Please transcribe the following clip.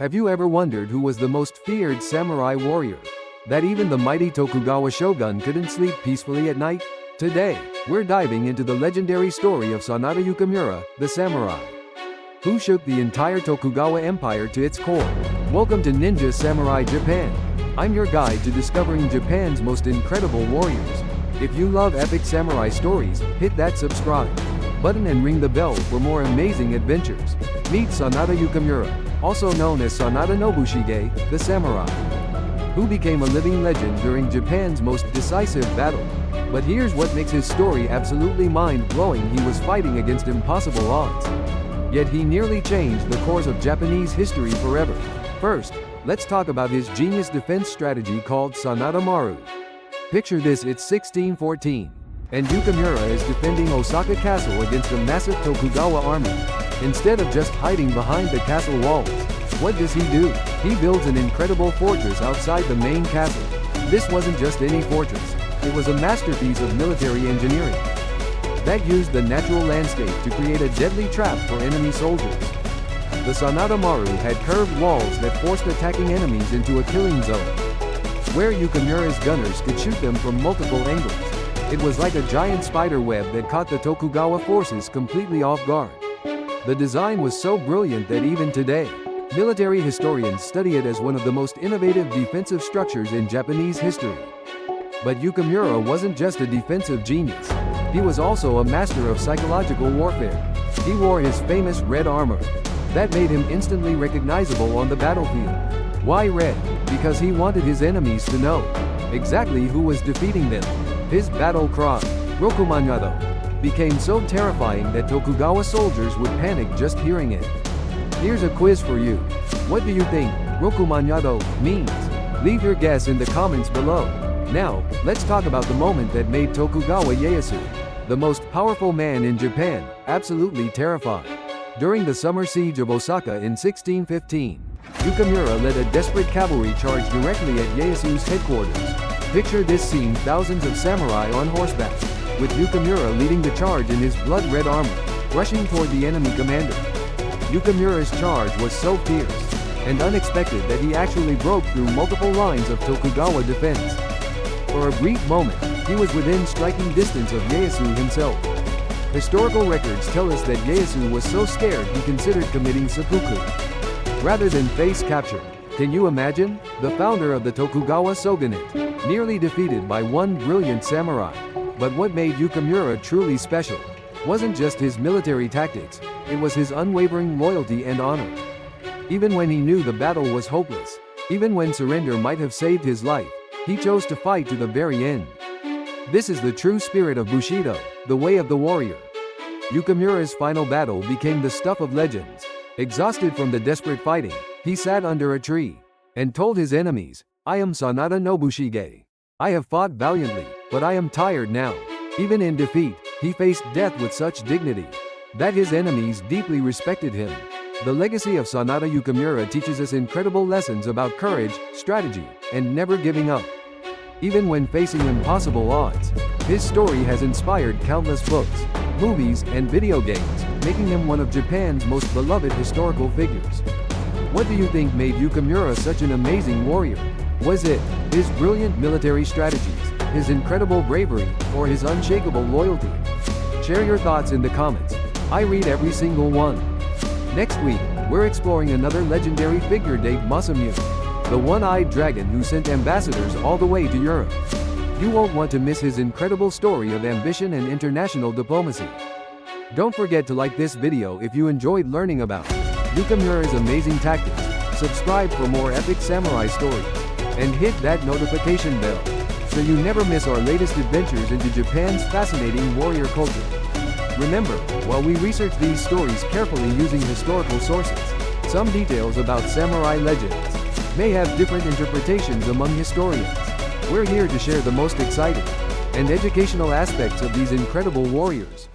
Have you ever wondered who was the most feared samurai warrior? That even the mighty Tokugawa shogun couldn't sleep peacefully at night? Today, we're diving into the legendary story of Sanada Yukimura, the samurai, who shook the entire Tokugawa Empire to its core. Welcome to Ninja Samurai Japan. I'm your guide to discovering Japan's most incredible warriors. If you love epic samurai stories, hit that subscribe button and ring the bell for more amazing adventures. Meet Sanada Yukimura, also known as Sanada Nobushige, the samurai, who became a living legend during Japan's most decisive battle. But here's what makes his story absolutely mind-blowing: he was fighting against impossible odds. Yet he nearly changed the course of Japanese history forever. First, let's talk about his genius defense strategy called Sanada Maru. Picture this: it's 1614, and Yukimura is defending Osaka Castle against a massive Tokugawa army. Instead of just hiding behind the castle walls, what does he do? He builds an incredible fortress outside the main castle. This wasn't just any fortress, it was a masterpiece of military engineering that used the natural landscape to create a deadly trap for enemy soldiers. The Sanada Maru had curved walls that forced attacking enemies into a killing zone, where Yukimura's gunners could shoot them from multiple angles. It was like a giant spider web that caught the Tokugawa forces completely off guard. The design was so brilliant that even today, military historians study it as one of the most innovative defensive structures in Japanese history. But Yukimura wasn't just a defensive genius. He was also a master of psychological warfare. He wore his famous red armor that made him instantly recognizable on the battlefield. Why red? Because he wanted his enemies to know exactly who was defeating them. His battle cry, Rokumanyado, became so terrifying that Tokugawa soldiers would panic just hearing it. Here's a quiz for you. What do you think Rokumanyado means? Leave your guess in the comments below. Now, let's talk about the moment that made Tokugawa Ieyasu, the most powerful man in Japan, absolutely terrified. During the summer siege of Osaka in 1615, Yukimura led a desperate cavalry charge directly at Ieyasu's headquarters. Picture this scene: thousands of samurai on horseback, with Yukimura leading the charge in his blood-red armor, rushing toward the enemy commander. Yukimura's charge was so fierce and unexpected that he actually broke through multiple lines of Tokugawa defense. For a brief moment, he was within striking distance of Ieyasu himself. Historical records tell us that Ieyasu was so scared he considered committing seppuku rather than face capture. Can you imagine? The founder of the Tokugawa shogunate, nearly defeated by one brilliant samurai. But what made Yukimura truly special wasn't just his military tactics, it was his unwavering loyalty and honor. Even when he knew the battle was hopeless, even when surrender might have saved his life, he chose to fight to the very end. This is the true spirit of Bushido, the way of the warrior. Yukimura's final battle became the stuff of legends. Exhausted from the desperate fighting, he sat under a tree and told his enemies, "I am Sanada Nobushige. I have fought valiantly, but I am tired now." Even in defeat, he faced death with such dignity that his enemies deeply respected him. The legacy of Sanada Yukimura teaches us incredible lessons about courage, strategy, and never giving up. Even when facing impossible odds, his story has inspired countless books, movies, and video games, making him one of Japan's most beloved historical figures. What do you think made Yukimura such an amazing warrior? Was it his brilliant military strategies, his incredible bravery, or his unshakable loyalty? Share your thoughts in the comments. I read every single one. Next week, we're exploring another legendary figure, Date Masamune, the one-eyed dragon who sent ambassadors all the way to Europe. You won't want to miss his incredible story of ambition and international diplomacy. Don't forget to like this video if you enjoyed learning about Yukimura's amazing tactics, subscribe for more epic samurai stories, and hit that notification bell so you never miss our latest adventures into Japan's fascinating warrior culture. Remember, while we research these stories carefully using historical sources, some details about samurai legends may have different interpretations among historians. We're here to share the most exciting and educational aspects of these incredible warriors.